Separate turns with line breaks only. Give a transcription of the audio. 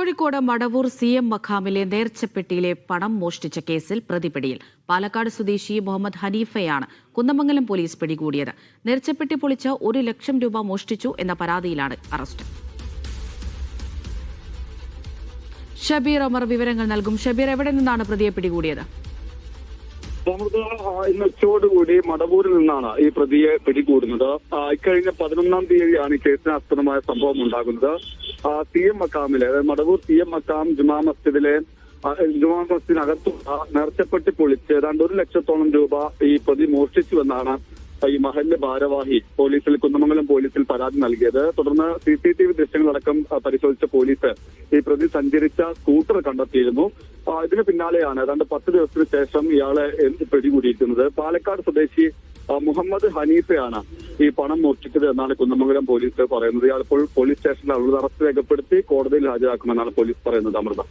Kozhikode Madavoor CM മഖാമിലെ നേർച്ചപ്പെട്ടിയിലെ പണം മോഷ്ടിച്ച കേസിൽ പ്രതിപിടിയിൽ. പാലക്കാട് സ്വദേശി മുഹമ്മദ് ഹനീഫയാണ് കുന്നമംഗലം പോലീസ് പിടികൂടിയത്. നേർച്ചപ്പെട്ടി പൊളിച്ച് 1 ലക്ഷം രൂപ മോഷ്ടിച്ചു എന്ന പരാതിയിലാണ് അറസ്റ്റ്. ഷബീർ അമർ വിവരങ്ങൾ നൽകും. ഷബീർ, എവിടെ നിന്നാണ് പ്രതിയെ പിടികൂടിയത്?
ഇന്ന് ഉച്ചയോടുകൂടി മടവൂരിൽ നിന്നാണ് ഈ പ്രതിയെ പിടികൂടുന്നത്. ഇക്കഴിഞ്ഞ 11-ാം തീയതിയാണ് ഈ കേസിനാസ്പദമായ സംഭവം ഉണ്ടാകുന്നത്. CM മക്കാമിലെ മടവൂർ CM മക്കാം ജുമാ മസ്ജിദിനകത്തുള്ള നേർച്ചപ്പെട്ടി പൊളിച്ച് ഏതാണ്ട് 1 ലക്ഷത്തോളം രൂപ ഈ പ്രതി മോഷ്ടിച്ചുവെന്നാണ് ഈ മഹല്ല് ഭാരവാഹി കുന്നമംഗലം പോലീസിൽ പരാതി നൽകിയത്. തുടർന്ന് CCTV ദൃശ്യങ്ങളടക്കം പരിശോധിച്ച പോലീസ് ഈ പ്രതി സഞ്ചരിച്ച സ്കൂട്ടർ കണ്ടെത്തിയിരുന്നു. ഇതിന് പിന്നാലെയാണ് ഏതാണ്ട് 10 ദിവസത്തിന് ശേഷം ഇയാളെ പിടികൂടിയിരിക്കുന്നത്. പാലക്കാട് സ്വദേശി മുഹമ്മദ് ഹനീഫയാണ് ഈ പണം മോഷ്ടിച്ചത് എന്നാണ് കുന്നമംഗലം പോലീസ് പറയുന്നത്. ഇയാൾ ഇപ്പോൾ പോലീസ് സ്റ്റേഷനിൽ അറസ്റ്റ് രേഖപ്പെടുത്തി കോടതിയിൽ ഹാജരാക്കുമെന്നാണ് പോലീസ് പറയുന്നത്. അമൃത.